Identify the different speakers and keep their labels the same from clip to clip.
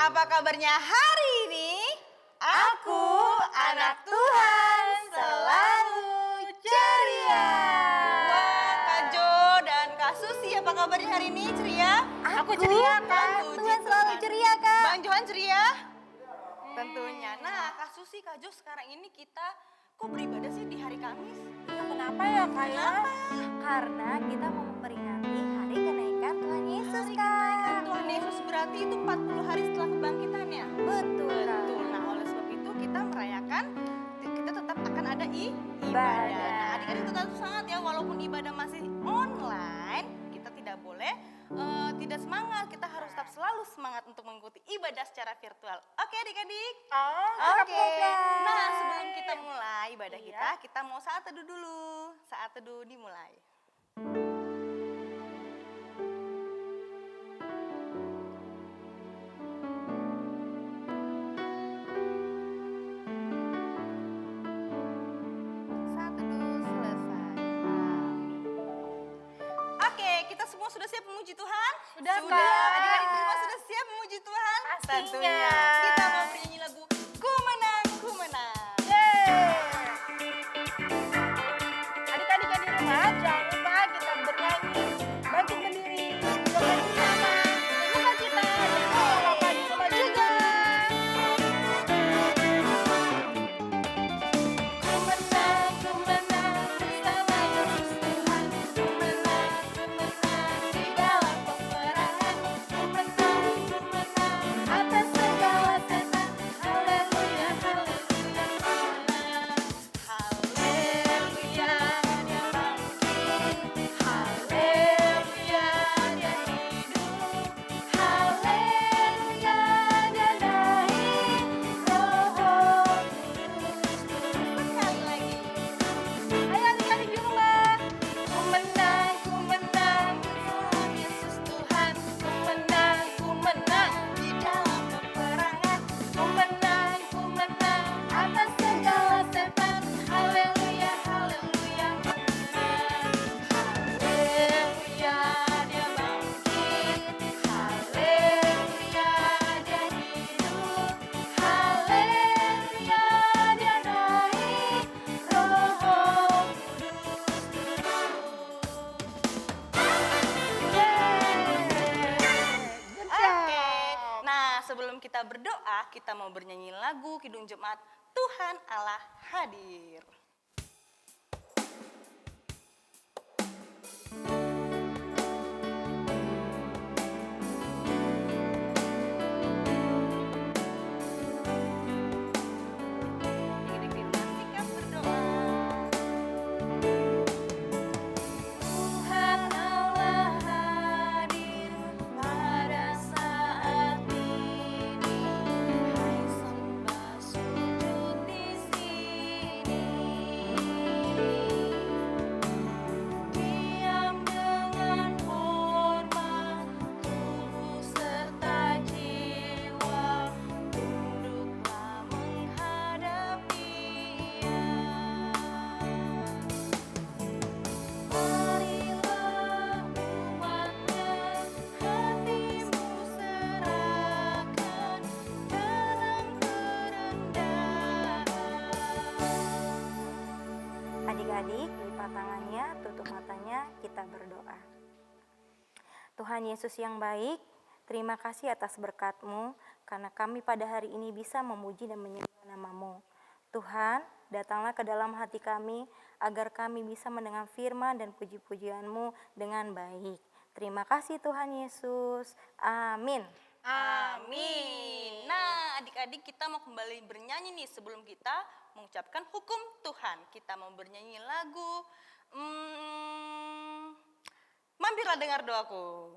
Speaker 1: Apa kabarnya hari ini? Aku, anak Tuhan, selalu ceria. Wah, Kak Jo dan Kak Susi, apa kabarnya hari ini? Ceria?
Speaker 2: Aku ceria, Kak.
Speaker 1: Puji
Speaker 2: Tuhan selalu
Speaker 1: Tuhan.
Speaker 2: ceria, Kak.
Speaker 1: Bang Johan ceria? Tentunya. Nah, Kak Susi, Kak Jo, sekarang ini kita kok beribadah sih di hari Kamis?
Speaker 2: Kenapa ya, Kak?
Speaker 1: Kenapa?
Speaker 2: Karena kita mau memperingati hari kenaikan Tuhan Yesus,
Speaker 1: Hari
Speaker 2: Kak.
Speaker 1: kenaikan Tuhan Yesus berarti itu 40 hari setelah kebangkitannya.
Speaker 2: Betul, Kak.
Speaker 1: Betul. Nah, oleh sebab itu kita merayakan, kita tetap akan ada ibadah.
Speaker 2: Ibadah.
Speaker 1: Nah, adik-adik tetap semangat ya, walaupun ibadah masih online, kita tidak boleh tidak semangat. Kita harus tetap selalu semangat untuk mengikuti ibadah secara virtual. Oke, adik-adik? Oke. Nah, sebelum kita mulai ibadah kita mau saat teduh dulu. Saat teduh dimulai. Saat teduh selesai. Amin. Oke, kita semua sudah siap memuji Tuhan?
Speaker 2: Sudah,
Speaker 1: Sudah.
Speaker 2: Kak.
Speaker 1: Adik-adik di rumah sudah siap memuji Tuhan?
Speaker 2: Pastinya.
Speaker 1: Tentunya. Kita mau bernyanyi lagu Ku Menang, Ku Menang.
Speaker 2: Adik-adik yang di rumah, jangan lupa kita bernyanyi, bangkit berdiri, doa bersama, buka cita, dan apa-apa di rumah juga. Ku menang bersama Yesus Tuhan. Ku menang di dalam peperangan. Ku menang atas segala setan. Haleluya, haleluya, haleluya. Dia bangkit, haleluya, dia hidup, haleluya, dia naik, Roh Kudus turun.
Speaker 1: Sekali lagi.
Speaker 2: Ayo adik-adik di rumah. Ku menang bersama Yesus Tuhan. Ku menang di dalam peperangan. Ku menang atas segala setan. Haleluya, haleluya, haleluya, dia bangkit, haleluya, dia hidup, haleluya, dia naik, Roh Kudus turun.
Speaker 1: Oke. Nah, sebelum kita berdoa, kita mau bernyanyi lagu Kidung Jemaat Tuhan Allah Hadir. Adik-adik di rumah, sikap berdoa.
Speaker 2: Tuhan Allah hadir pada saat ini. Hai sembah sujud di sini. Diam dengan hormat, tubuh serta jiwa. Tunduklah menghadapi Dia. Marilah umatnya, hatimu serahkan dalam kerendahan. Adik-adik, lipat tangannya, tutup matanya, kita berdoa. Tuhan Yesus yang baik, terima kasih atas berkat-Mu, karena kami pada hari ini bisa memuji dan menyembah nama-Mu. Tuhan, datanglah ke dalam hati kami, agar kami bisa mendengar firman dan puji-pujian-Mu dengan baik. Terima kasih Tuhan Yesus. Amin.
Speaker 1: Amin. Nah, adik-adik kita mau kembali bernyanyi nih sebelum kita mengucapkan hukum Tuhan. Kita mau bernyanyi lagu Mampirlah dengar doaku.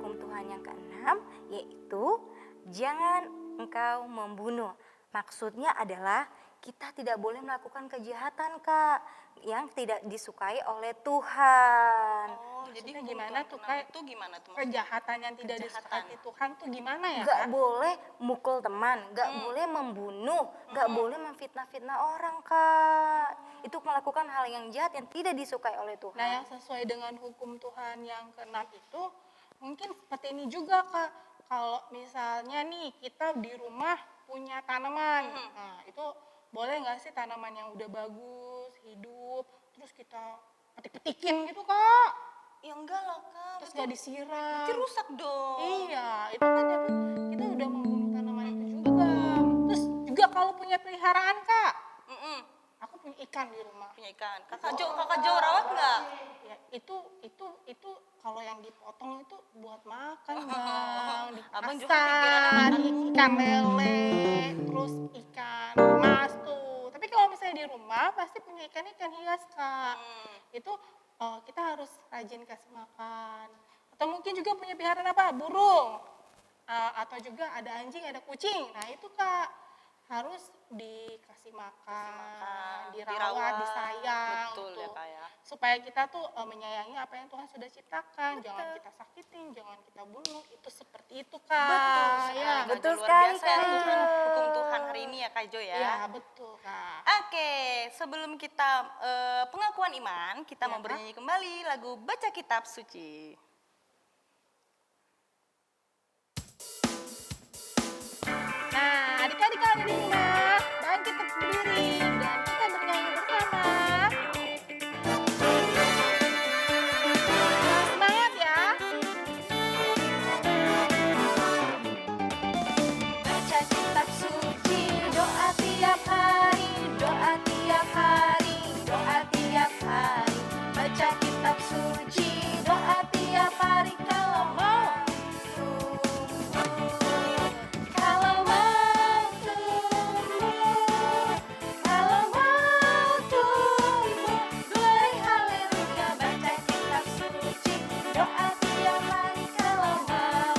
Speaker 2: hukum Tuhan yang keenam, yaitu jangan engkau membunuh. Maksudnya adalah kita tidak boleh melakukan kejahatan, Kak, yang tidak disukai oleh Tuhan.
Speaker 1: Oh, jadi
Speaker 3: Maksudnya
Speaker 1: hukum
Speaker 3: gimana
Speaker 1: Tuhan
Speaker 3: tuh,
Speaker 1: keenam
Speaker 3: Kak?
Speaker 1: itu gimana tuh maksudnya?
Speaker 3: Kejahatan yang tidak
Speaker 1: Kejahatan.
Speaker 3: disukai Tuhan tuh gimana ya,
Speaker 2: Gak
Speaker 3: Kak?
Speaker 2: boleh mukul teman, gak boleh membunuh, gak boleh memfitnah-fitnah orang, Kak. Itu melakukan hal yang jahat yang tidak disukai oleh Tuhan.
Speaker 3: Nah, yang sesuai dengan hukum Tuhan yang keenam itu mungkin seperti ini juga, Kak. Kalau misalnya nih kita di rumah punya tanaman, nah itu boleh nggak sih tanaman yang udah bagus, hidup, terus kita petik-petikin gitu, Kak?
Speaker 1: Ya enggak lah Kak,
Speaker 3: Terus nggak disiram.
Speaker 1: berarti rusak dong.
Speaker 3: Iya, itu kan jadi kita udah membunuh tanaman itu juga. Terus juga kalau punya peliharaan, Kak,
Speaker 1: Mm-mm,
Speaker 3: aku punya ikan di rumah.
Speaker 1: punya ikan. Kakak Jo rawat nggak?
Speaker 3: Ya, itu kalau yang dipotong itu buat makan, Bang.
Speaker 1: Abang juga kepikirannya
Speaker 3: Diasar,
Speaker 1: makan.
Speaker 3: ikan lele, terus ikan mas tuh. Tapi kalau misalnya di rumah pasti punya ikan hias, Kak. Itu kita harus rajin kasih makan. Atau mungkin juga punya peliharaan apa? Burung. Atau juga ada anjing, ada kucing. Nah, itu, Kak, harus dikasih makan, dirawat, disayang.
Speaker 1: Betul ya
Speaker 3: tuh.
Speaker 1: Kak ya.
Speaker 3: Supaya kita tuh menyayangi apa yang Tuhan sudah ciptakan. Jangan kita sakitin, jangan kita bunuh. Itu seperti itu, Kak.
Speaker 1: Betul sekali,
Speaker 3: Ya,
Speaker 1: Kak Jo.
Speaker 2: betul
Speaker 1: Luar
Speaker 2: sekali,
Speaker 1: biasa ya
Speaker 2: Kak
Speaker 1: Tuhan,
Speaker 2: Jo.
Speaker 1: hukum Tuhan hari ini ya Kak Jo ya.
Speaker 3: ya betul, Kak.
Speaker 1: Oke, sebelum kita pengakuan iman, kita mau
Speaker 3: Ya.
Speaker 1: bernyanyi kembali lagu Baca Kitab Suci.
Speaker 3: Nah, adik-adik kalau ada di rumah, bangkit berdiri dan kita bernyanyi bersama. Semangat ya.
Speaker 2: Baca kitab suci, doa tiap hari, doa tiap hari, doa tiap hari. Baca kitab suci, doa tiap hari kalau mau tumbuh. Kalau mau tumbuh, kalau mau tumbuh. Glory haleluya, baca kitab suci, doa tiap hari kalau mau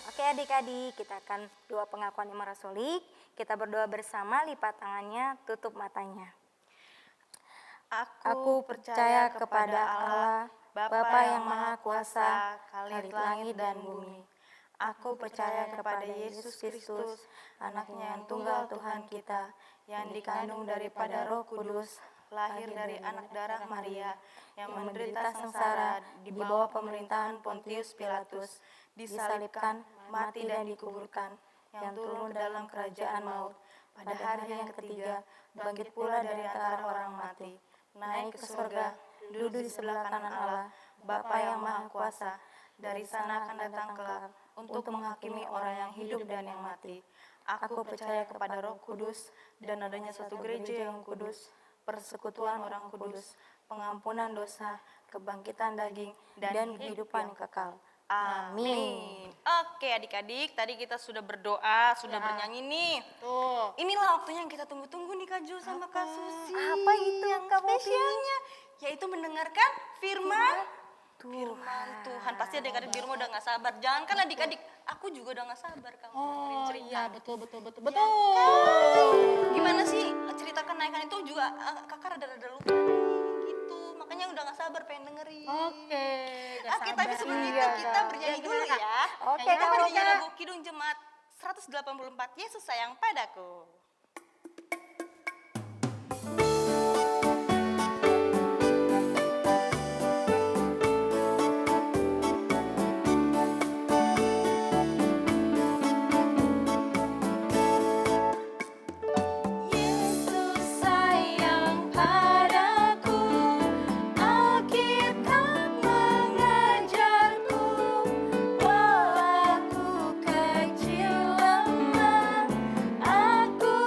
Speaker 2: Oke adik-adik, kita akan doa pengakuan iman rasulik. Kita berdoa bersama, lipat tangannya, tutup matanya. Aku percaya kepada Allah, Bapa yang Maha Kuasa, Khalid langit dan bumi. Aku percaya kepada Yesus Kristus, anaknya yang tunggal Tuhan kita, yang dikandung daripada Roh Kudus, lahir dari anak darah Maria, yang menderita sengsara di bawah pemerintahan Pontius Pilatus, disalibkan, mati dan dikuburkan, yang turun dalam kerajaan maut. Pada hari yang ketiga, bangkit pula dari antara orang mati, naik ke surga, duduk di sebelah kanan Allah, Bapa yang Maha Kuasa. Dari sana akan datang kelak untuk menghakimi orang yang hidup dan yang mati. Aku percaya kepada Roh Kudus dan adanya satu gereja yang kudus, persekutuan orang kudus, pengampunan dosa, kebangkitan daging, dan kehidupan yang kekal. Amin.
Speaker 1: Oke adik-adik, tadi kita sudah berdoa, sudah bernyanyi nih.
Speaker 3: Tuh.
Speaker 1: Inilah waktunya yang kita tunggu-tunggu nih Kak Jo sama Kak Susi.
Speaker 2: Apa itu
Speaker 1: yang
Speaker 2: kamu
Speaker 1: spesialnya? Yaitu mendengarkan firman Tuhan. Pasti adik-adik di rumah udah gak sabar. Jangan kan adik-adik, aku juga udah gak sabar kamu dengerin
Speaker 3: Oh
Speaker 1: cerita.
Speaker 3: iya, betul.
Speaker 1: Gimana sih cerita kenaikan itu juga kakak rada-rada lupa nih, gitu. Makanya udah gak sabar pengen dengerin.
Speaker 3: Oke.
Speaker 1: Oke, tapi sebelum itu kita bernyanyi dulu ya.
Speaker 2: Oke,
Speaker 1: Kita
Speaker 2: Kak
Speaker 1: bernyanyi
Speaker 2: Roka.
Speaker 1: lagu Kidung Jemaat 184, Yesus sayang padaku.
Speaker 2: Yesus sayang padaku, Alkitab mengajarku, walaupun kecil lemah, aku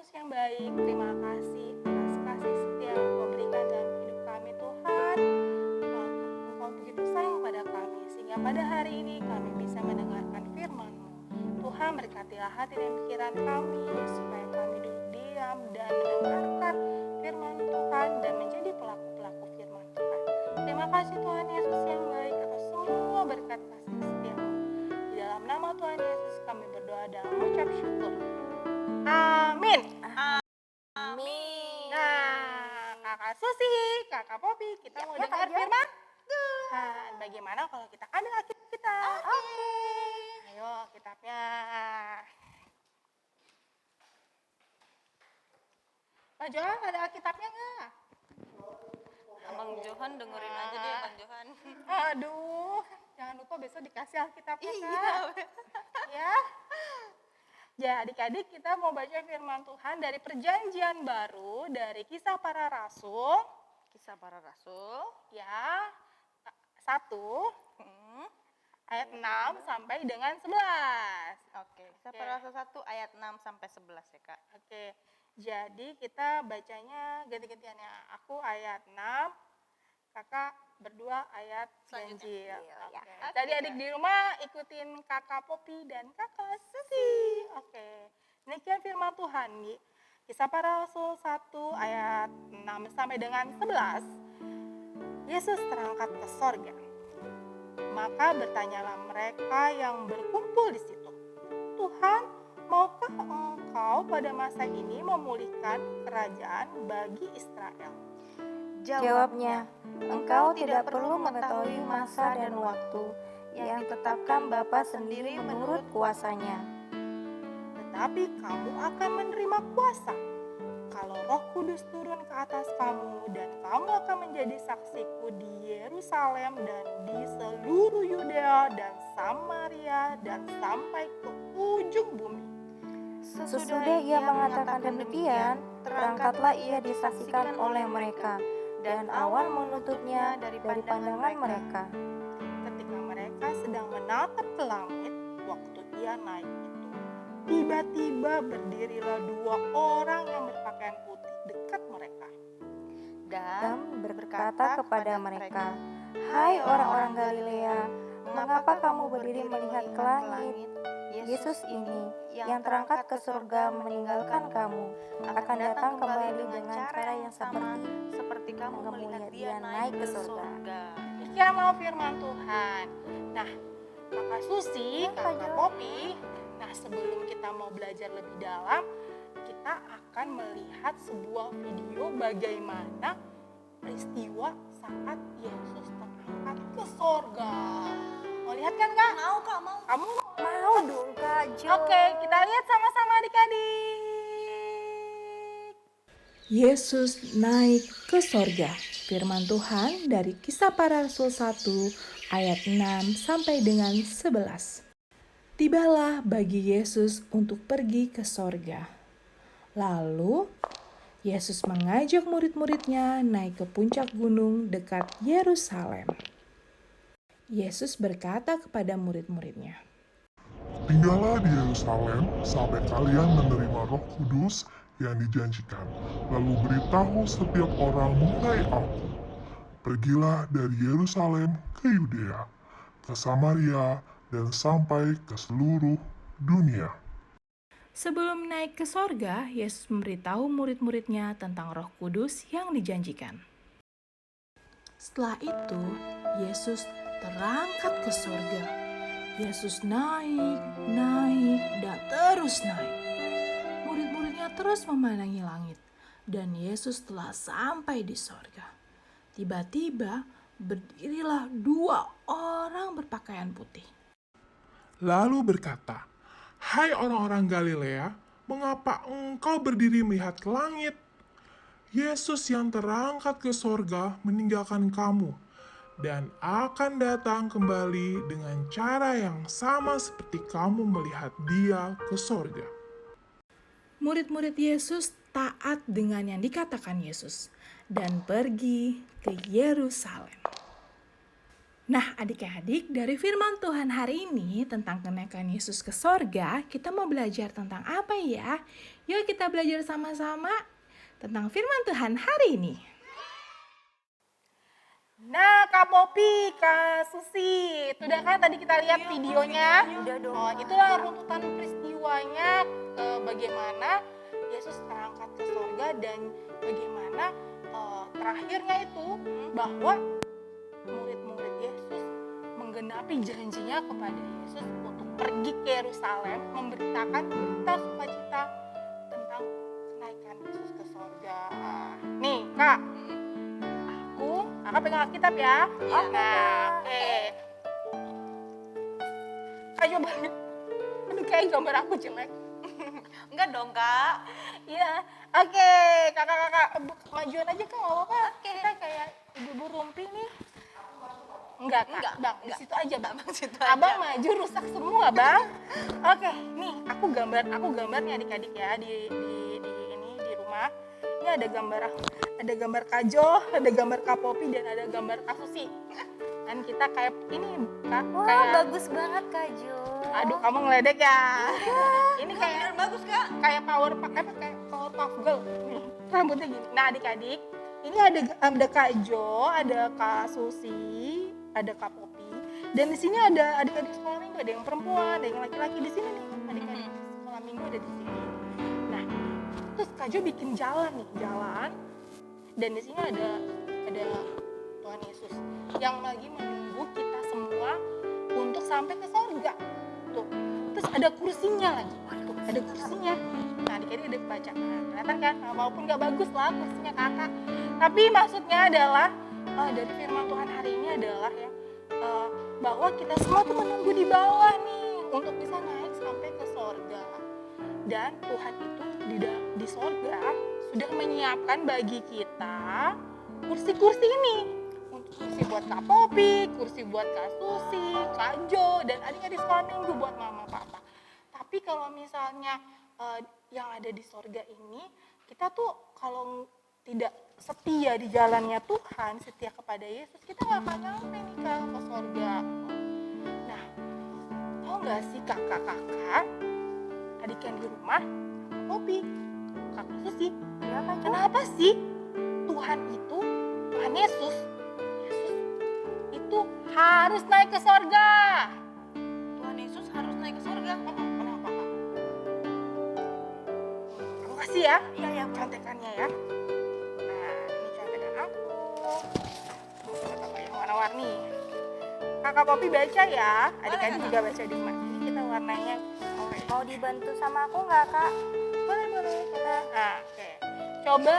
Speaker 3: Yesus yang baik, terima kasih atas kasih setia yang Engkau berikan dalam hidup kami Tuhan. Engkau begitu sayang pada kami, sehingga pada hari ini kami bisa mendengarkan firman-Mu. Tuhan berkatilah hati dan pikiran kami, supaya kami duduk diam dan mendengarkan firman Tuhan dan menjadi pelaku-pelaku firman Tuhan. Terima kasih Tuhan Yesus yang baik atas semua berkat kasih setia-Mu. Di dalam nama Tuhan Yesus kami berdoa dan mengucap syukur. Amin.
Speaker 1: Amin.
Speaker 3: Nah, Kakak Susi, Kakak Popi, kita mau dengar
Speaker 2: Kak Jo.
Speaker 3: firman Tuhan. Bagaimana kalau kita ambil Alkitab kita?
Speaker 1: Oke.
Speaker 3: Ayo kitabnya. Pak Johan ada Alkitabnya nggak?
Speaker 1: Abang Johan dengerin aja deh, Bang Johan.
Speaker 3: Aduh, jangan lupa besok dikasih Alkitabnya
Speaker 1: Iya.
Speaker 3: Kak. Ya. Ya, adik-adik kita mau baca firman Tuhan dari Perjanjian Baru dari Kisah Para Rasul.
Speaker 1: Kisah Para Rasul.
Speaker 3: Ya, 1
Speaker 1: Hmm.
Speaker 3: ayat 6 sampai dengan 11.
Speaker 1: Oke, Kisah Para Rasul 1 ayat 6 sampai 11 ya, Kak.
Speaker 3: Oke, jadi kita bacanya ganti-gantian ya. Aku ayat 6, kakak berdua ayat
Speaker 1: Selanjutnya.
Speaker 3: ganjil.
Speaker 2: Iya,
Speaker 3: Oke.
Speaker 1: ya.
Speaker 3: Tadi
Speaker 1: Oke,
Speaker 3: adik
Speaker 1: Kak.
Speaker 3: di rumah ikutin kakak Popi dan kakak Susi. Oke, demikian firman Tuhan. Kisah Para Rasul 1 ayat 6 sampai dengan 11. Yesus terangkat ke sorga. Maka bertanyalah mereka yang berkumpul di situ, Tuhan, maukah Engkau pada masa ini memulihkan kerajaan bagi Israel?
Speaker 2: Jawabnya, engkau tidak perlu mengetahui masa dan waktu yang ditetapkan Bapa sendiri menurut kuasanya.
Speaker 3: Tetapi kamu akan menerima kuasa kalau Roh Kudus turun ke atas kamu, dan kamu akan menjadi saksiku di Yerusalem dan di seluruh Yudea dan Samaria dan sampai ke ujung bumi.
Speaker 2: Sesudah ia mengatakan demikian, terangkatlah ia disaksikan oleh mereka, dan awan menutupnya dari pandangan mereka.
Speaker 3: Ketika mereka sedang menatap ke langit, waktu ia naik itu, tiba-tiba berdirilah 2 orang yang berpakaian putih dekat mereka.
Speaker 2: Dan berkata kepada mereka, "Hai orang-orang Galilea, mengapa kamu berdiri melihat ke langit? Yesus ini yang terangkat ke surga meninggalkan kamu, akan datang kembali dengan cara yang sama
Speaker 1: seperti kamu melihat dia naik ke surga.
Speaker 3: Demikianlah firman Tuhan. Nah, Kakak Susi, Kakak Popi, nah sebelum kita mau belajar lebih dalam, kita akan melihat sebuah video bagaimana peristiwa saat Yesus terangkat ke sorga. Mau lihat kan Kak?
Speaker 1: Mau, Kak, mau.
Speaker 3: Kamu?
Speaker 2: Mau dong Kak Jo.
Speaker 3: Oke, kita lihat sama-sama adik-adik.
Speaker 4: Yesus naik ke sorga. Firman Tuhan dari Kisah Para Rasul 1 ayat 6 sampai dengan 11. Tibalah bagi Yesus untuk pergi ke sorga. Lalu Yesus mengajak murid-muridnya naik ke puncak gunung dekat Yerusalem. Yesus berkata kepada murid-muridnya,
Speaker 5: "Tinggallah di Yerusalem sampai kalian menerima Roh Kudus yang dijanjikan. Lalu beritahu setiap orang mengenai aku. Pergilah dari Yerusalem ke Yudea, ke Samaria, dan sampai ke seluruh dunia."
Speaker 4: Sebelum naik ke sorga, Yesus memberitahu murid-muridnya tentang Roh Kudus yang dijanjikan. Setelah itu, Yesus terangkat ke sorga. Yesus naik, dan terus naik. Murid-muridnya terus memandangi langit, dan Yesus telah sampai di sorga. Tiba-tiba, berdirilah 2 orang berpakaian putih.
Speaker 5: Lalu berkata, "Hai orang-orang Galilea, mengapa engkau berdiri melihat ke langit? Yesus yang terangkat ke sorga meninggalkan kamu, dan akan datang kembali dengan cara yang sama seperti kamu melihat dia ke sorga."
Speaker 4: Murid-murid Yesus taat dengan yang dikatakan Yesus dan pergi ke Yerusalem. Nah, adik-adik, dari firman Tuhan hari ini tentang kenaikan Yesus ke sorga, kita mau belajar tentang apa ya? Yuk kita belajar sama-sama tentang firman Tuhan hari ini.
Speaker 3: Nah, Kak Popi, Kak Susi, itu udah kan tadi kita lihat videonya?
Speaker 2: Udah dong.
Speaker 3: Oh, itulah runtutan peristiwanya bagaimana Yesus terangkat ke surga dan bagaimana terakhirnya itu bahwa murid-murid Yesus menggenapi janjinya kepada Yesus untuk pergi ke Yerusalem memberitakan berita sukacita tentang kenaikan Yesus ke surga. Nih, Kak. Kakak pegang Alkitab ya.
Speaker 1: Iya.
Speaker 3: Nah, oke. Kak coba lihat. Aduh, kayak gambar aku jelek.
Speaker 1: Enggak dong, Kak.
Speaker 3: Iya. Oke, kakak-kakak majuan aja Kak, nggak apa-apa. Kita kayak ibu-ibu rumpi nih. Enggak, Kak.
Speaker 1: Enggak,
Speaker 3: Bang, di
Speaker 1: enggak.
Speaker 3: situ aja, Bang.
Speaker 1: Di situ
Speaker 3: Abang
Speaker 1: aja.
Speaker 3: maju rusak semua, Bang. Oke, nih aku gambarnya adik-adik ya di rumah. Ini ada gambar Kajo, ada gambar Kak Popi dan ada gambar Kak Susi. Dan kita kayak ini Kak,
Speaker 2: Wah,
Speaker 3: kayak
Speaker 2: bagus banget Kak Jo.
Speaker 3: aduh kamu ngeledek ya. Ini
Speaker 1: Bener
Speaker 3: kayak
Speaker 1: bagus, Kak.
Speaker 3: kayak kayak Powerpuff Girl. Nih, rambutnya gini. Nah, adik-adik, ini ada Kak Jo, ada Kak Susi, ada Kak Popi. Dan di sini ada adik-adik sekolah minggu, ada yang perempuan, ada yang laki-laki di sini nih. Adik-adik sekolah minggu ada di sini. Nah, terus Kak Jo bikin jalan. Dan di sini ada Tuhan Yesus yang lagi menunggu kita semua untuk sampai ke surga. Tuh. Terus ada kursinya lagi. Tuh, ada kursinya. Nah, adik-adik udah baca. Nah, kelihatan kan? Nah, walaupun nggak bagus lah kursinya kakak. Tapi maksudnya adalah dari firman Tuhan hari ini adalah ya bahwa kita semua tuh menunggu di bawah nih untuk bisa naik sampai ke surga. Dan Tuhan itu di surga sudah menyiapkan bagi kita kursi-kursi ini. Kursi buat Kak Popi, kursi buat Kak Susi, Kak Jo, dan adik-adik sekolah minggu buat mama papa. Tapi kalau misalnya yang ada di surga ini, kita tuh kalau tidak setia di jalannya Tuhan, setia kepada Yesus, kita nggak akan nyampe nih ke surga. Nah, tau nggak sih kakak-kakak, adik yang di rumah, Kak Popi, Kak Susi,
Speaker 2: Iya Kak Jo.
Speaker 3: kenapa sih Tuhan Yesus itu harus naik ke surga?
Speaker 1: Tuhan Yesus harus naik ke surga.
Speaker 3: Kenapa Kak? Aku kasih ya,
Speaker 1: Iya,
Speaker 3: contekannya ya. Nah, ini contekan aku. Coba yang warna-warni. Kakak Popi baca ya, adik-adik juga baca di rumah. Ini kita warnanya orange.
Speaker 2: Mau dibantu sama aku nggak Kak?
Speaker 3: Boleh kita. Nah, oke. Coba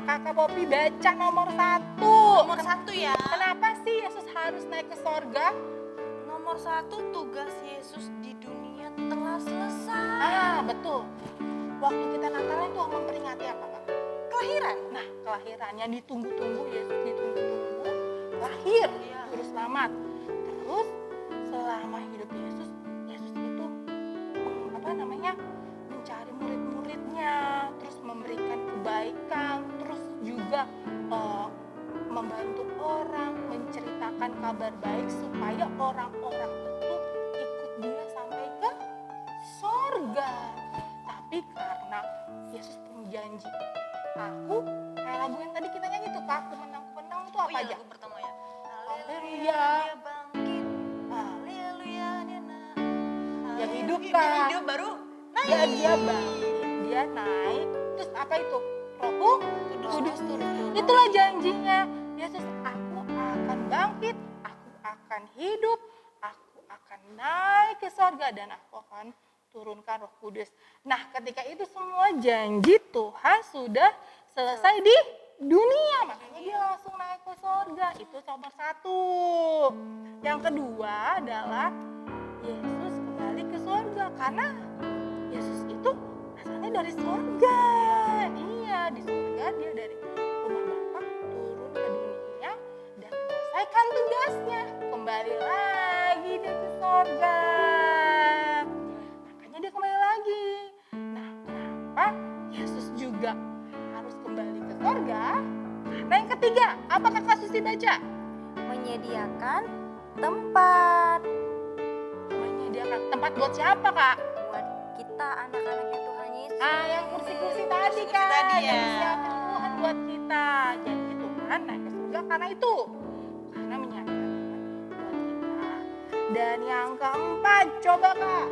Speaker 3: Kakak Popi baca nomor 1.
Speaker 1: Nomor 1 ya.
Speaker 3: Kenapa sih Yesus harus naik ke sorga?
Speaker 1: Nomor 1, tugas Yesus di dunia telah selesai.
Speaker 3: Ah, betul. Waktu kita Natalan tuh memperingati apa, Kak?
Speaker 1: Kelahiran.
Speaker 3: Nah, kelahirannya ditunggu-tunggu, Yesus ditunggu-tunggu, lahir,
Speaker 1: Iya.
Speaker 3: juru selamat. Terus selama hidup Yesus itu mencari murid-muridnya, terus memberikan kebaikan, terus juga membantu orang, menceritakan kabar baik supaya orang-orang itu ikut dia sampai ke sorga. Tapi karena Yesus punya janji, aku kayak lagu yang tadi kita nyanyi tuh Kak, aku menang itu apa aja?
Speaker 1: Lagu pertama ya.
Speaker 3: Haleluya.
Speaker 1: Dia bangkit. Haleluya dia naik.
Speaker 3: Yang hidup,
Speaker 1: Dia
Speaker 3: Kak.
Speaker 1: hidup baru naik.
Speaker 3: Dia bangkit, dia naik, terus apa itu? Roh Kudus turun. Itulah janjinya. Yesus, aku akan bangkit, aku akan hidup, aku akan naik ke sorga dan aku akan turunkan Roh Kudus. Nah, ketika itu semua janji Tuhan sudah selesai di dunia, makanya dia langsung naik ke sorga. Itu nomor 1. Yang kedua adalah Yesus kembali ke sorga karena Yesus itu asalnya dari sorga. Iya, di sorga dia dari rumah Bapa turun ke dunia dan menyelesaikan tugasnya. Kembali lagi dia ke sorga. Makanya dia kembali lagi. Nah, kenapa Yesus juga harus kembali ke sorga? Karena yang ketiga, apa Kakak Susi baca?
Speaker 2: Menyediakan tempat.
Speaker 3: Menyediakan tempat buat siapa, Kak?
Speaker 2: Buat kita anak-anaknya Tuhan Yesus.
Speaker 3: Yang kursi-kursi tadi,
Speaker 1: Kursi
Speaker 3: Kak.
Speaker 1: tadi, ya.
Speaker 3: Yang disiapin Tuhan buat kita. Jadi Tuhan naik ke surga karena itu. Karena menyiapkan tempat buat kita. Dan yang keempat, coba, Kak.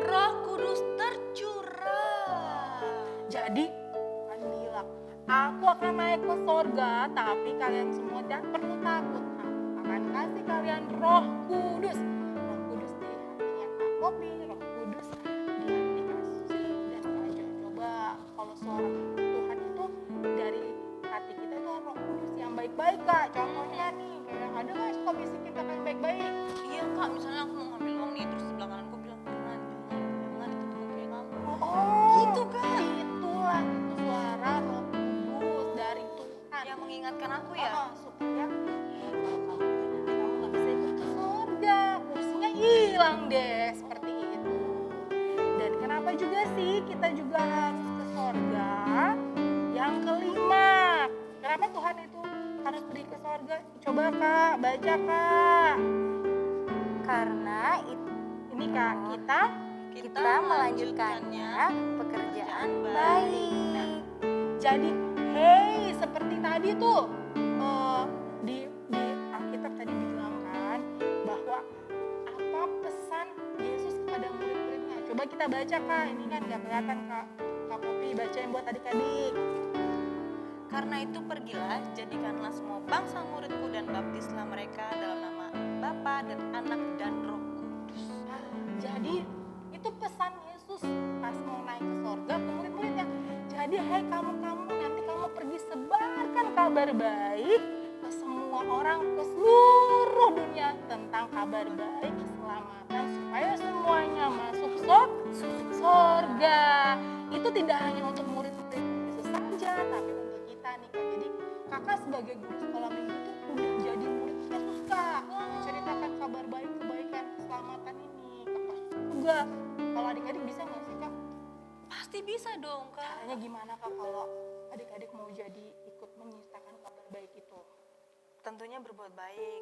Speaker 1: Roh Kudus tercurah.
Speaker 3: Jadi Tuhan bilang, aku akan naik ke sorga, tapi kalian semua jangan perlu takut. Aku akan kasih kalian Roh Kudus. Roh Kudus di hatinya Kak Popi, Roh Kudus di hati kasih dan Raja. Coba kalau suara Tuhan itu dari hati kita itu Roh Kudus yang baik-baik, Kak. Contohnya nih, kayak ada nggak suka bisikin kakak yang baik-baik?
Speaker 1: Iya kak, misalnya aku mau ngambil uang nih, terus di belakang aku bilang jangan itu tuh kayak kamu.
Speaker 3: Oh,
Speaker 1: Gitu, Kak.
Speaker 3: Itulah itu suara Roh Kudus dari Tuhan.
Speaker 1: Yang mengingatkan aku ya.
Speaker 3: Supaya kalau kamu nggak bisa ikut ke surga, kursinya hilang deh seperti itu. Dan kenapa juga sih kita juga harus ke surga? Yang kelima, kenapa Tuhan itu harus pergi ke surga? Coba Kak, baca Kak.
Speaker 2: Karena
Speaker 3: Ini Kak,
Speaker 2: kita melanjutkannya pekerjaan baik.
Speaker 3: Jadi, hey, seperti tadi tuh di Alkitab tadi bilang kan bahwa apa pesan Yesus kepada murid-muridnya. Coba kita baca Kak, ini kan nggak kelihatan Kak Popi, bacain buat adik-adik.
Speaker 1: Karena itu pergilah, jadikanlah semua bangsa muridku dan baptislah mereka dalam nama Bapa dan Anak dan Roh Kudus.
Speaker 3: Jadi itu pesan Yesus pas mau naik ke sorga ke murid-muridnya. Jadi hai kamu-kamu nanti kamu pergi sebarkan kabar baik ke semua orang, ke seluruh dunia tentang kabar baik keselamatan supaya semuanya masuk sorga. Itu tidak hanya untuk murid-murid Yesus saja, tapi untuk kita nih Kak. Jadi kakak sebagai guru sekolah minggu tuh udah jadi murid Yesus Kak. Menceritakan kabar baik kebaikan keselamatan ini. Kakak juga. Kalau adik-adik bisa nggak sih Kak?
Speaker 1: Pasti bisa dong kak.
Speaker 3: Caranya gimana Kak kalau adik-adik mau jadi ikut menyistakan kabar baik itu?
Speaker 1: Tentunya berbuat baik.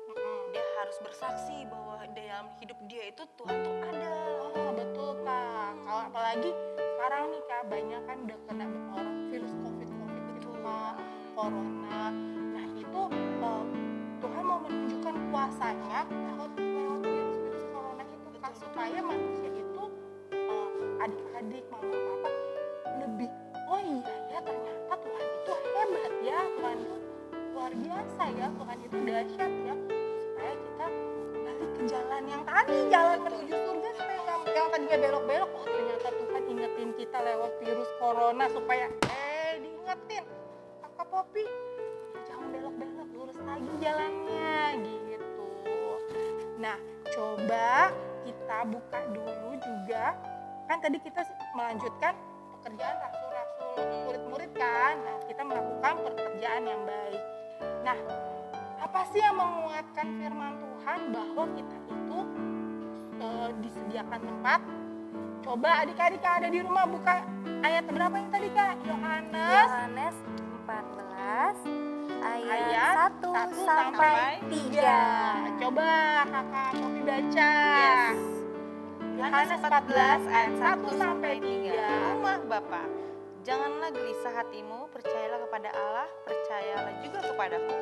Speaker 1: Dia harus bersaksi bahwa dalam hidup dia itu Tuhan tuh ada.
Speaker 3: Oh betul Kak. Kalau apalagi sekarang nih Kak banyak kan udah kena orang virus COVID itu Kak, corona. Nah itu Tuhan mau menunjukkan kuasanya lewat virus corona itu Kak, supaya manusia itu adik-adik mama papa lebih oh iya ya ternyata Tuhan itu hebat ya, Tuhan itu luar biasa ya, Tuhan itu dahsyat ya, supaya kita kembali ke jalan yang tadi, jalan menuju surga, supaya nggak yang tadinya belok-belok, oh ternyata Tuhan ingetin kita lewat virus corona supaya diingetin Kakak Popi jangan belok-belok, lurus lagi jalannya gitu. Nah coba kita buka dulu juga, kan tadi kita melanjutkan pekerjaan rasul-rasul murid-murid kan. Nah, kita melakukan pekerjaan yang baik. Nah, apa sih yang menguatkan firman Tuhan bahwa kita itu disediakan tempat? Coba adik-adik ada di rumah buka ayat berapa yang tadi Kak?
Speaker 2: Yohanes 14 ayat 1 sampai 3.
Speaker 3: Coba Kakak Popi baca.
Speaker 1: Yes.
Speaker 3: Yohanes 14 ayat 1 sampai 3.
Speaker 1: Rumah Bapa, janganlah gelisah hatimu, percayalah kepada Allah, percayalah juga kepadaku.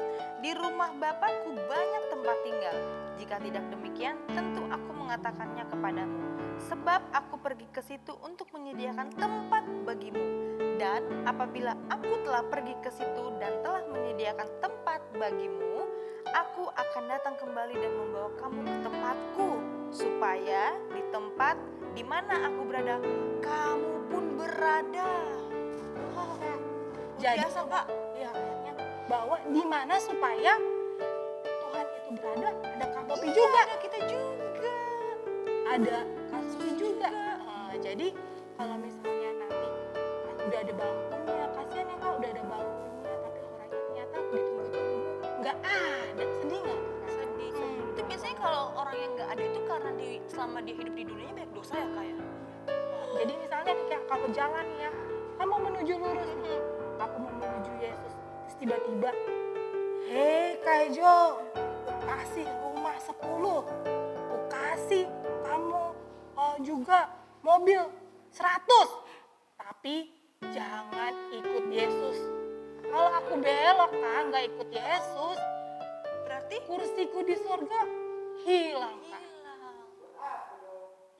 Speaker 1: Di rumah Bapakku banyak tempat tinggal. Jika tidak demikian, tentu aku mengatakannya kepadamu. Sebab aku pergi ke situ untuk menyediakan tempat bagimu. Dan apabila aku telah pergi ke situ dan telah menyediakan tempat bagimu, aku akan datang kembali dan membawa kamu ke tempatku, supaya di tempat di mana aku berada, kamu pun berada.
Speaker 3: Jadi
Speaker 1: Biasa Kak.
Speaker 3: ya ayatnya bahwa di mana supaya Tuhan itu berada, ada Kak Popi juga,
Speaker 1: Ada kita juga.
Speaker 3: ada Kak Susi juga. Jadi kalau misalnya nanti udah ada bangkunya, kasihan ya Kak udah ada bangkunya, tapi orangnya ternyata ditunggu-tunggu nggak ada, sedih nggak?
Speaker 1: Sedih. Itu biasanya kalau orang yang nggak ada itu karena selama dia hidup di dunianya banyak dosa ya Kak ya.
Speaker 3: Jadi misalnya nih Kak, kalau jalan ya, kamu menuju lurus, aku mau menuju Yesus, terus tiba-tiba, hei Kak Jo, kasih rumah 10, aku kasih kamu juga mobil 100. Tapi jangan ikut Yesus. Kalau aku belok Kak, nggak ikut Yesus,
Speaker 1: Berarti
Speaker 3: kursiku di surga hilang Kak.
Speaker 1: hilang.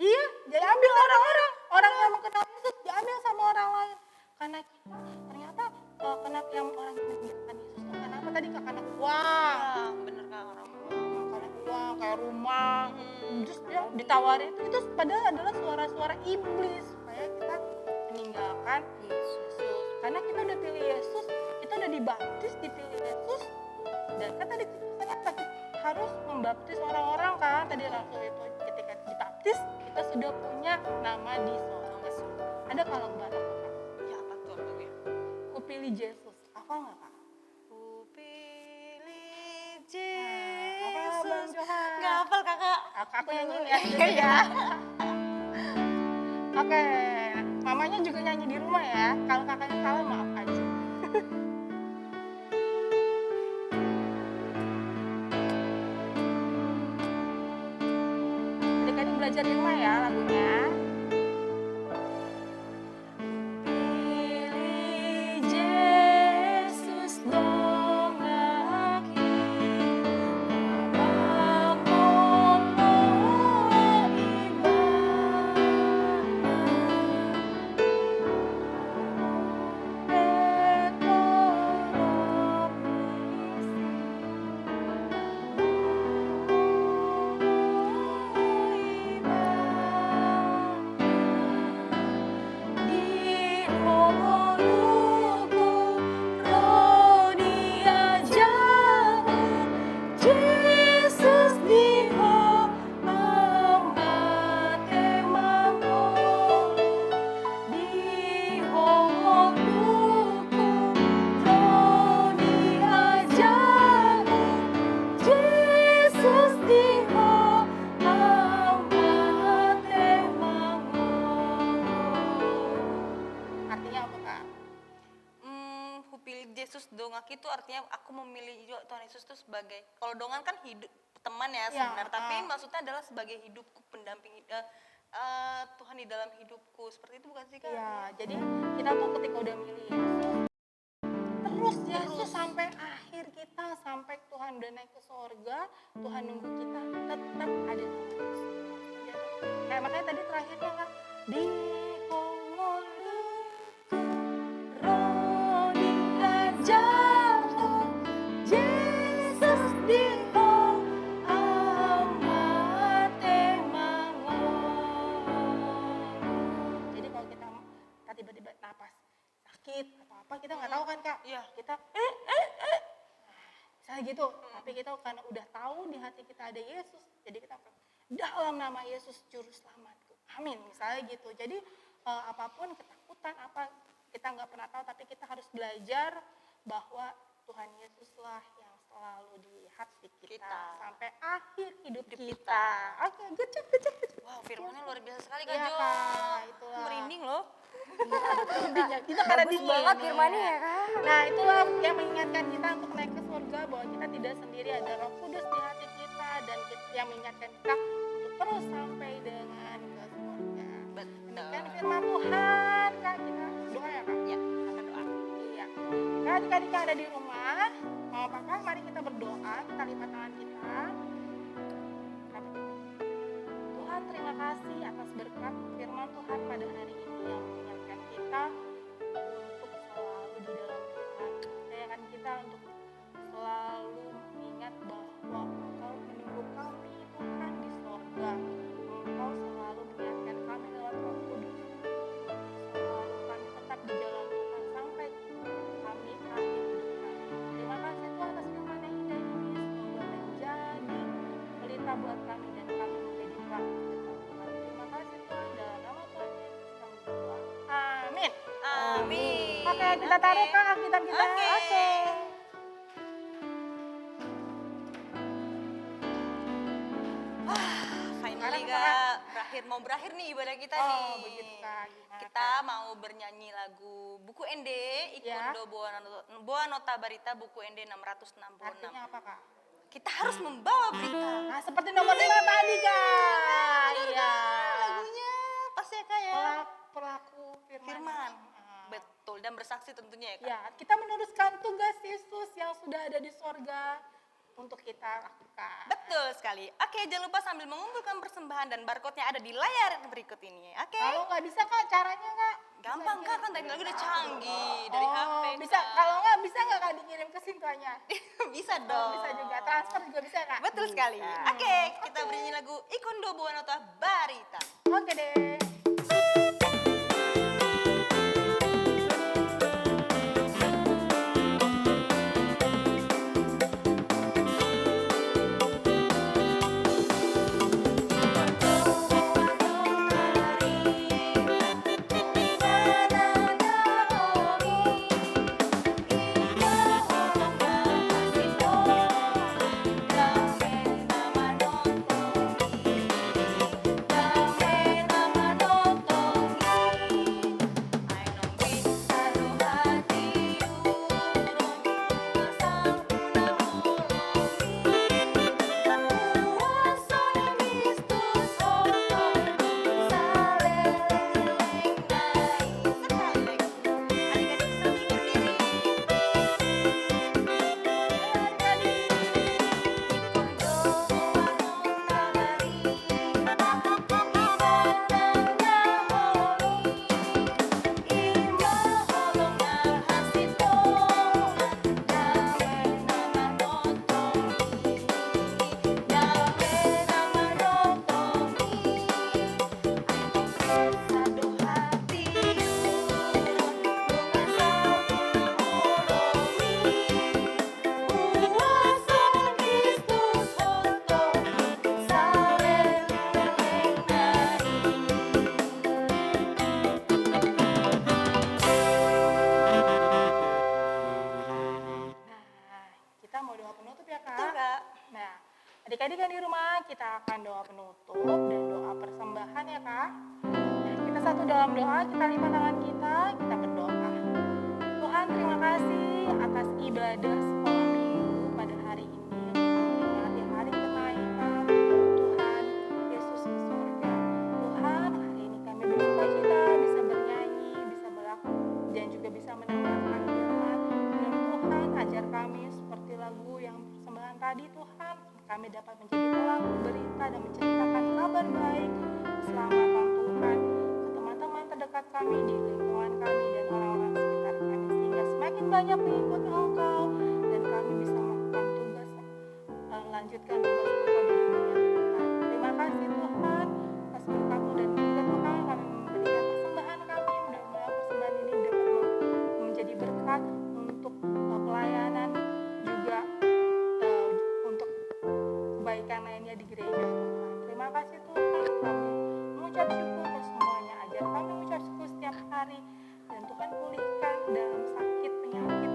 Speaker 3: Iya, diambil orang-orang. Orang yang mengenal Yesus diambil sama orang lain. Karena kita ternyata kenapa yang orang yang meninggalkan Yesus tuh kenapa tadi Kak? Karena uang.
Speaker 1: Ya, bener Kak, orang
Speaker 3: Karena uang, kayak rumah. Terus dia ditawarin itu padahal adalah suara-suara iblis supaya kita meninggalkan Yesus. Karena kita udah pilih Yesus, kita udah dibaptis, dipilih Yesus. Dan kan tadi kita harus membaptis orang-orang kan. Tadi Rasul itu ketika dibaptis, kita sudah punya nama di sorga. Ada kalau batak Kak?
Speaker 1: ya apa tuh lagunya?
Speaker 3: Ku pilih Yesus. Hafal nggak Kak?
Speaker 1: Ku pilih
Speaker 3: Hafal Bang
Speaker 1: Yesus.
Speaker 3: Johan?
Speaker 1: Nggak hafal kakak.
Speaker 3: Aku nyanyiin ya. ya. Oke, mamanya juga nyanyi di rumah ya. Kalau kakaknya salah maaf aja. Adik-adik belajar di rumah ya lagunya. Pilih Yesus dong aku, Yesus diho amate mangolo diho tuku roni ajabu Yesus diho amate mangolo. Artinya apa Kak?
Speaker 1: Ku pilih Yesus dongak itu artinya aku memilih Tuhan Yesus itu sebagai, kalau dongan kan hidup teman ya sebenarnya, tapi maksudnya adalah sebagai hidupku, pendamping Tuhan di dalam hidupku, seperti itu bukan sih Kak?
Speaker 3: Ya, jadi kita tuh ketika udah milih Yesus, terus sampai akhir kita, sampai Tuhan udah naik ke sorga, Tuhan nunggu kita, tetap ada nama Yesus. Kayak makanya tadi terakhirnya kan, di Hongoluku, Roni Ajabu, Yesus di amate mangolo. Jadi kalau kita tiba-tiba napas sakit atau apa, kita nggak tahu kan Kak?
Speaker 1: Iya.
Speaker 3: Kita misalnya gitu, tapi kita karena udah tahu di hati kita ada Yesus, jadi kita dalam nama Yesus juru selamatku, amin, misalnya gitu. Jadi apapun ketakutan apa kita nggak pernah tahu, tapi kita harus belajar bahwa Tuhan Yesuslah yang selalu di hati kita sampai akhir hidup kita. Oke, good job.
Speaker 1: Wow, firmannya luar biasa sekali Kak
Speaker 3: Iya,
Speaker 1: Jo.
Speaker 3: Kak, itulah.
Speaker 1: Merinding loh.
Speaker 3: Kita karena
Speaker 2: Bagus
Speaker 3: dingin.
Speaker 2: banget firmannya ya Kak.
Speaker 3: Nah, itulah yang mengingatkan kita untuk naik ke surga, bahwa kita tidak sendiri, ada Roh Kudus di hati kita, dan yang mengingatkan kita untuk terus sampai dengan ke surga. Demikian firman Tuhan, Kak. Kita doa ya Kak?
Speaker 1: Ya, kita doa.
Speaker 3: Iya. Kak, adik-adik ada di rumah, mau apakah? Mari kita berdoa, kita lipat tangan kita. Tuhan, terima kasih atas berkat firman Tuhan pada hari ini yang mengingatkan kita untuk selalu di dalam Tuhan. Mengingatkan kita untuk selalu mengingat bahwa Engkau menunggu kami Tuhan di sorga. Engkau selalu mengingatkan kami lewat Roh Kudus. Selalu kami tetap di jalan Tuhan sampai kami akhir hidup kami. Terima kasih Tuhan atas firman yang indah ini. Semoga menjadi pelita buat kami dan kami menjadi terang firman Tuhan. Terima kasih Tuhan, dalam nama Tuhan Yesus kami berdoa. Amin.
Speaker 1: Amin.
Speaker 3: Oke, kita taruh ke Alkitab kita.
Speaker 1: Oke. Finally Kak, mau berakhir nih ibadah kita nih.
Speaker 3: Oh, begitu Kak. Gimana,
Speaker 1: Kita
Speaker 3: Kak?
Speaker 1: mau bernyanyi lagu buku ND,
Speaker 3: Ya.
Speaker 1: Ikundo Boa Nota Barita buku ND 666.
Speaker 3: Artinya apa Kak?
Speaker 1: kita harus membawa berita.
Speaker 3: Nah, seperti nomor 5 tadi, Kak. Iya.
Speaker 1: Lagunya pas ya Kak ya.
Speaker 3: Pelaku firman.
Speaker 1: Firman.
Speaker 3: Ah.
Speaker 1: Betul, dan bersaksi tentunya ya Kak.
Speaker 3: Ya, kita meneruskan tugas Yesus yang sudah ada di sorga untuk kita lakukan.
Speaker 1: Betul sekali. Oke, jangan lupa sambil mengumpulkan persembahan dan barcode-nya ada di layar berikut ini. Oke.
Speaker 3: Kalau nggak bisa, Kak, caranya, Kak?
Speaker 1: Gampang Kak, kan tadi lagi udah canggih dari HP.
Speaker 3: Bisa.
Speaker 1: Kak.
Speaker 3: Kalau nggak bisa nggak, Kak, dikirim ke sintuanya?
Speaker 1: Bisa dong.
Speaker 3: Bisa juga. Transfer juga bisa, Kak?
Speaker 1: Betul sekali. Oke, kita bernyanyi lagu Ikondo Buwanota Barita.
Speaker 3: Oke deh. Kita mau doa penutup ya, Kak?
Speaker 1: Betul Kak.
Speaker 3: Nah, adik-adik yang di rumah kita akan doa penutup dan doa persembahan ya, Kak. Nah, kita satu dalam doa, kita lipat tangan kita berdoa. Tuhan, terima kasih atas ibadah sekolah minggu pada hari ini yang memperingati hari kenaikan Tuhan Yesus ke surga. Tuhan, hari ini kami bersuka cita bisa bernyanyi, bisa berlaku dan juga bisa mendengarkan firman. Dan Tuhan, ajar kami seperti lagu yang persembahan tadi, Tuhan, kami dapat menjadi pelaku berita dan menceritakan kabar baik keselamatan Tuhan ke teman-teman terdekat kami, di lingkungan kami dan orang-orang sekitar kami, sehingga semakin banyak pengikut Engkau dan kami bisa melakukan tugas, lanjutkan tugas Engkau di dunia, Tuhan. Terima kasih Tuhan atas berkat-Mu dan juga Tuhan kami memberikan persembahan kami, mudah-mudahan persembahan ini dapat menjadi berkat untuk pelayanan juga untuk kebaikan lainnya di gereja Tuhan. Terima kasih Tuhan, kami mengucap syukur untuk semuanya. Ajar kami mengucap syukur setiap hari dan Tuhan pulihkan dalam sakit penyakit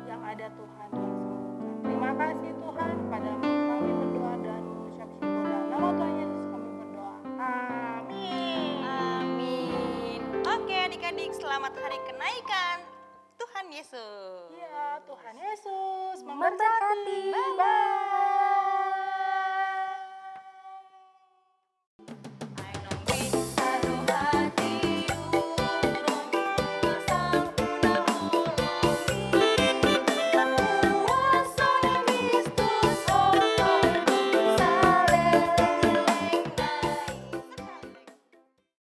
Speaker 3: yang ada Tuhan sembuhkan. Terima kasih Tuhan, pada kami berdoa dan mengucap syukur dalam nama Tuhan Yesus kami berdoa. Amin.
Speaker 1: Amin. Oke adik-adik, selamat hari kenaikan Tuhan Yesus.
Speaker 3: Iya, Tuhan Yesus
Speaker 2: Memberkati.
Speaker 3: memberkati. Bye.